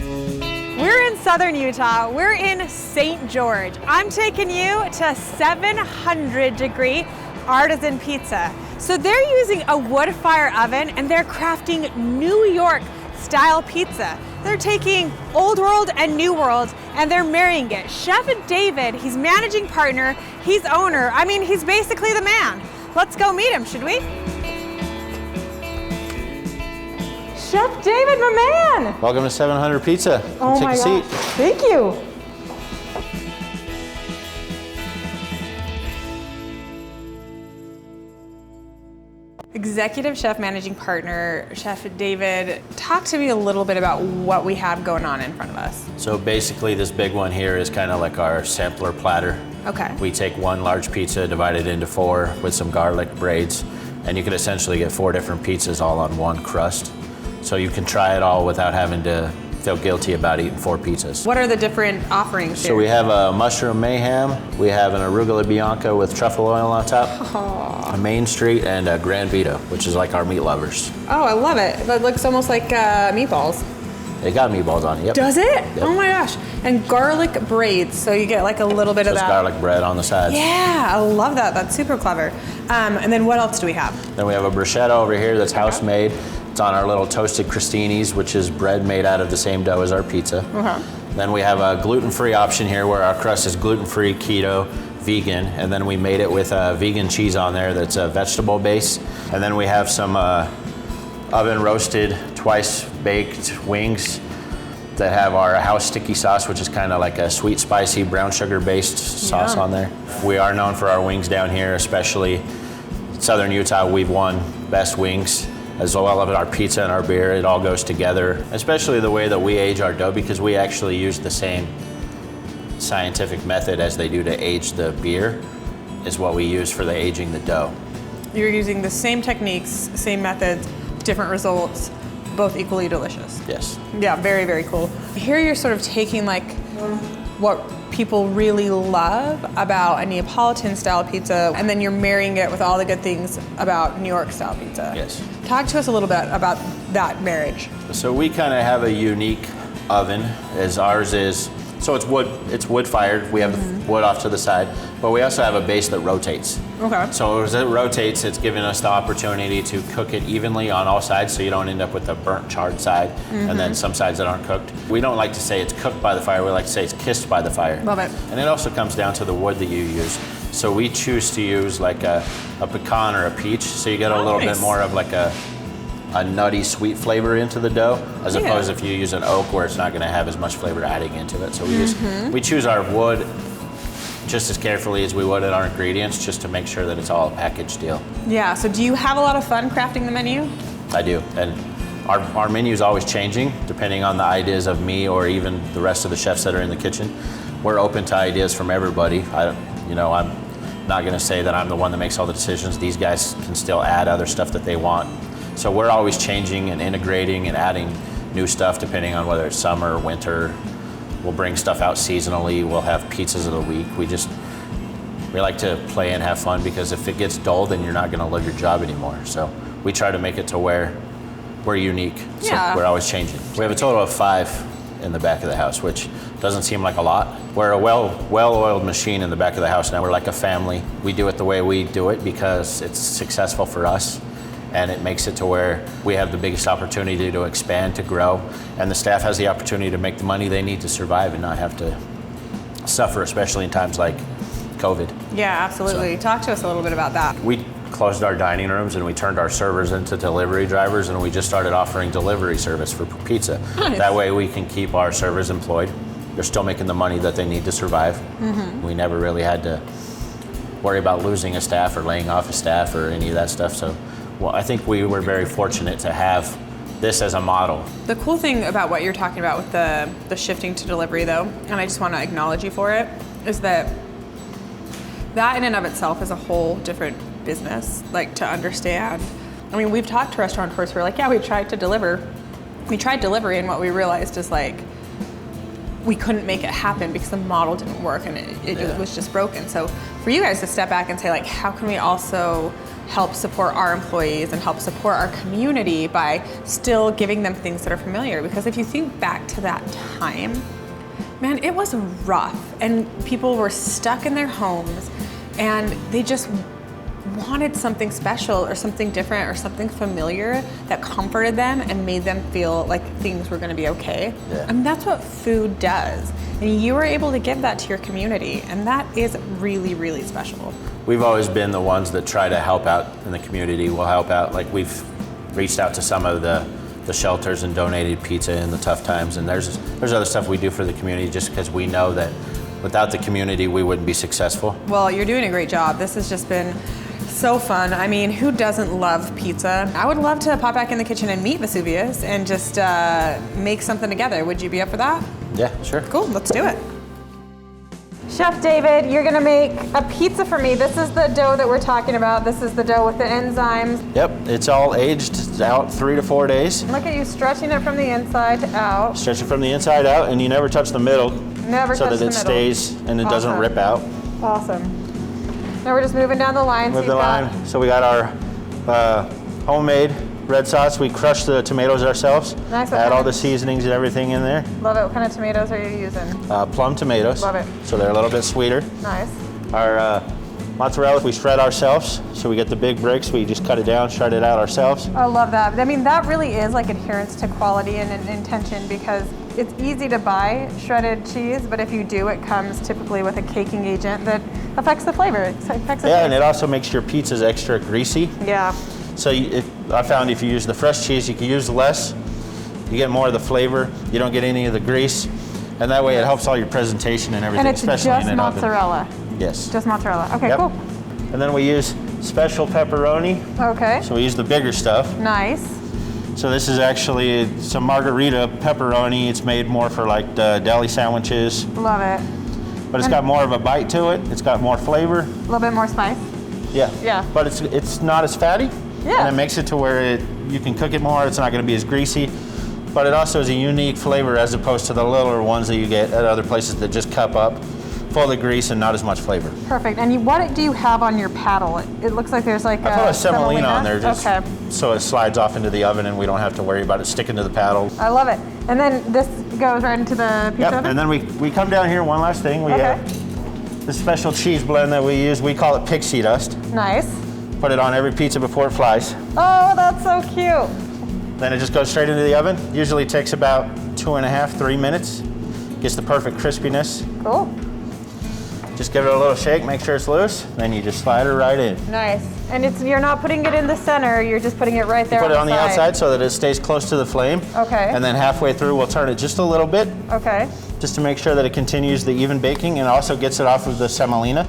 We're in southern Utah. We're in St. George. I'm taking you to 700-degree Artisan Pizza. So they're using a wood fire oven and they're crafting New York style pizza. They're taking old world and new world and they're marrying it. Chef David, he's managing partner, he's owner. I mean, he's basically the man. Let's go meet him, should we? Chef David, my man! Welcome to 700 Pizza. Oh Take my a seat. gosh, thank you. Executive Chef Managing Partner, Chef David, talk to me a little bit about what we have going on in front of us. So basically this big one here is kind of like our sampler platter. Okay. We take one large pizza, divide it into 4 with some garlic braids, and you can essentially get 4 different pizzas all on one crust. So you can try it all without having to feel guilty about eating 4 pizzas. What are the different offerings here? So we have a mushroom mayhem, we have an arugula bianca with truffle oil on top, a Main Street, and a Grand Vito, which is like our meat lovers. Oh, I love it. That looks almost like meatballs. It got meatballs on it, yep. Does it? Yep. Oh my gosh. And garlic braids, so you get like a little bit of Just that. garlic bread on the sides. Yeah, I love that. That's super clever. And then what else do we have? Then we have a bruschetta over here that's house made. It's on our little toasted crostinis, which is bread made out of the same dough as our pizza. Then we have a gluten-free option here where our crust is gluten-free, keto, vegan, and then we made it with vegan cheese on there that's a vegetable base. And then we have some oven roasted, twice baked wings that have our house sticky sauce, which is kind of like a sweet, spicy, brown sugar based sauce on there. We are known for our wings down here, especially Southern Utah. We've won best wings, as well as our pizza and our beer. It all goes together, especially the way that we age our dough, because we actually use the same scientific method as they do to age the beer is what we use for the aging the dough. You're using the same techniques, same methods, different results, both equally delicious. Yes. Yeah, very, very cool. Here you're sort of taking like what people really love about a Neapolitan style pizza, and then you're marrying it with all the good things about New York style pizza. Yes. Talk to us a little bit about that marriage. So we kind of have a unique oven, as ours is, so it's wood fired. We have wood off to the side, but we also have a base that rotates. Okay. So as it rotates, it's giving us the opportunity to cook it evenly on all sides, so you don't end up with a burnt, charred side, and then some sides that aren't cooked. We don't like to say it's cooked by the fire, we like to say it's kissed by the fire. Love it. And it also comes down to the wood that you use. So we choose to use like a pecan or a peach, so you get a little bit more of like a nutty, sweet flavor into the dough, as opposed if you use an oak where it's not going to have as much flavor adding into it. So we choose our wood just as carefully as we would at our ingredients, just to make sure that it's all a package deal. Yeah, so do you have a lot of fun crafting the menu? I do, and our menu is always changing depending on the ideas of me or even the rest of the chefs that are in the kitchen. We're open to ideas from everybody. I'm not going to say that I'm the one that makes all the decisions. These guys can still add other stuff that they want. So we're always changing and integrating and adding new stuff depending on whether it's summer or winter. We'll bring stuff out seasonally. We'll have pizzas of the week. We like to play and have fun, because if it gets dull, then you're not going to love your job anymore. So we try to make it to where we're unique. So we're always changing. We have a total of 5 in the back of the house, which doesn't seem like a lot. We're a well-oiled machine in the back of the house now. We're like a family. We do it the way we do it because it's successful for us. And it makes it to where we have the biggest opportunity to expand, to grow, and the staff has the opportunity to make the money they need to survive and not have to suffer, especially in times like COVID. Yeah, absolutely. Talk to us a little bit about that. We closed our dining rooms and we turned our servers into delivery drivers, and we just started offering delivery service for pizza. Nice. That way we can keep our servers employed. They're still making the money that they need to survive. We never really had to worry about losing a staff or laying off a staff or any of that stuff. So, well, I think we were very fortunate to have this as a model. The cool thing about what you're talking about with the shifting to delivery, though, and I just want to acknowledge you for it, is that in and of itself is a whole different business, like to understand. I mean, we've talked to restaurateurs who are like, yeah, we tried delivery, and what we realized is like, we couldn't make it happen because the model didn't work and it was just broken. So for you guys to step back and say like, how can we also help support our employees and help support our community by still giving them things that are familiar. Because if you think back to that time, man, it was rough and people were stuck in their homes and they just wanted something special or something different or something familiar that comforted them and made them feel like things were going to be okay. Yeah. I mean, that's what food does. And you were able to give that to your community, and that is really, really special. We've always been the ones that try to help out in the community. We'll help out, like we've reached out to some of the shelters and donated pizza in the tough times, and there's other stuff we do for the community just because we know that without the community we wouldn't be successful. Well, you're doing a great job. This has just been so fun. I mean, who doesn't love pizza? I would love to pop back in the kitchen and meet Vesuvius and just make something together. Would you be up for that? Yeah, sure. Cool, let's do it. Chef David, you're gonna make a pizza for me. This is the dough that we're talking about. This is the dough with the enzymes. Yep, it's all aged out 3 to 4 days. Look at you stretching it from the inside out. Stretch it from the inside out, and you never touch the middle. Never so touch the that it middle. stays and it doesn't rip out. Awesome. Now we're just moving down the line. Move the line. So we got our homemade red sauce. We crush the tomatoes ourselves. Nice. Add all the seasonings and everything in there. Love it. What kind of tomatoes are you using? Plum tomatoes. Love it. So they're a little bit sweeter. Nice. Our mozzarella we shred ourselves. So we get the big bricks. We just cut it down, shred it out ourselves. I love that. I mean, that really is like adherence to quality and intention, because it's easy to buy shredded cheese, but if you do, it comes typically with a caking agent that affects the flavor. It affects the taste. And it also makes your pizzas extra greasy. Yeah. So I found if you use the fresh cheese, you can use less. You get more of the flavor. You don't get any of the grease. And that way it helps all your presentation and everything, And it's especially just in an mozzarella. oven. Yes. Just mozzarella. Okay, Yep. cool. And then we use special pepperoni. Okay. So we use the bigger stuff. Nice. So this is actually some Margarita Pepperoni. It's made more for like deli sandwiches, Love it. but it's got more of a bite to it. It's got more flavor. A little bit more spice. Yeah. Yeah. But it's not as fatty. Yeah. And it makes it to where you can cook it more. It's not going to be as greasy. But it also is a unique flavor as opposed to the littler ones that you get at other places that just cup up, full of grease and not as much flavor. Perfect. And what do you have on your paddle? It looks like there's like I put a semolina on there just okay. so it slides off into the oven and we don't have to worry about it sticking to the paddle. I love it. And then this goes right into the pizza Yep. oven? And then we come down here, one last thing. We have this special cheese blend that we use. We call it pixie dust. Nice. Put it on every pizza before it flies. Oh, that's so cute. Then it just goes straight into the oven. Usually takes about 2.5, 3 minutes. Gets the perfect crispiness. Cool. Just give it a little shake, make sure it's loose, then you just slide it right in. Nice. And you're not putting it in the center, you're just putting it right there Put it on the side. outside so that it stays close to the flame. Okay. And then halfway through, we'll turn it just a little bit, Okay. just to make sure that it continues the even baking and also gets it off of the semolina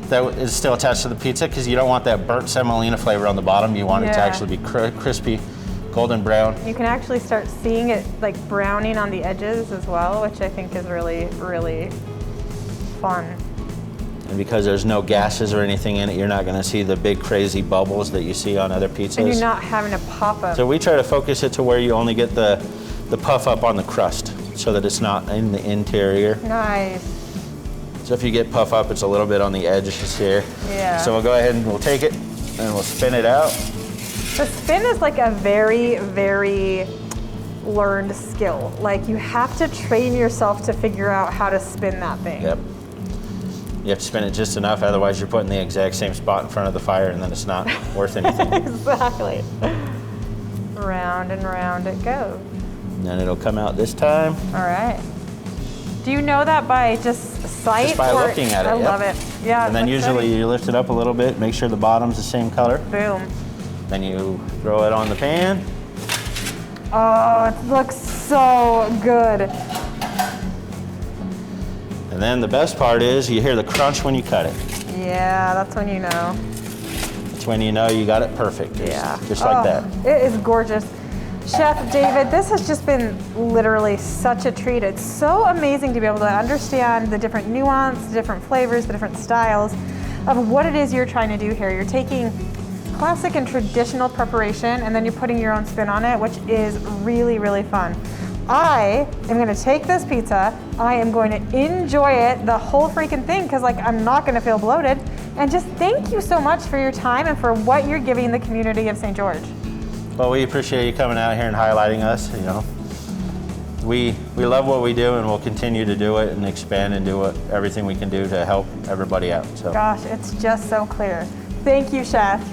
that is still attached to the pizza, because you don't want that burnt semolina flavor on the bottom. You want it to actually be crispy, golden brown. You can actually start seeing it like browning on the edges as well, which I think is really, really fun. And because there's no gases or anything in it, you're not going to see the big crazy bubbles that you see on other pizzas. And you're not having to pop up. So we try to focus it to where you only get the puff up on the crust so that it's not in the interior. Nice. So if you get puff up, it's a little bit on the edges here. Yeah. So we'll go ahead and we'll take it and we'll spin it out. The spin is like a very, very learned skill. Like you have to train yourself to figure out how to spin that thing. Yep. You have to spin it just enough, otherwise you're putting the exact same spot in front of the fire and then it's not worth anything. Exactly. Round and round it goes. And then it'll come out this time. All right. Do you know that by just sight? Just by looking at it, I yep. love it. Yeah. And then that's usually pretty. you lift it up a little bit, make sure the bottom's the same color. Boom. Then you throw it on the pan. Oh, it looks so good. And then the best part is you hear the crunch when you cut it. Yeah, that's when you know. That's when you know you got it perfect. Just like that. It is gorgeous. Chef David, this has just been literally such a treat. It's so amazing to be able to understand the different nuance, the different flavors, the different styles of what it is you're trying to do here. You're taking classic and traditional preparation and then you're putting your own spin on it, which is really, really fun. I am gonna take this pizza, I am going to enjoy it, the whole freaking thing, because like I'm not gonna feel bloated, And just thank you so much for your time and for what you're giving the community of St. George. Well, we appreciate you coming out here and highlighting us. You know, we love what we do, and we'll continue to do it and expand and do everything we can do to help everybody out. So. Gosh, it's just so clear. Thank you, Chef.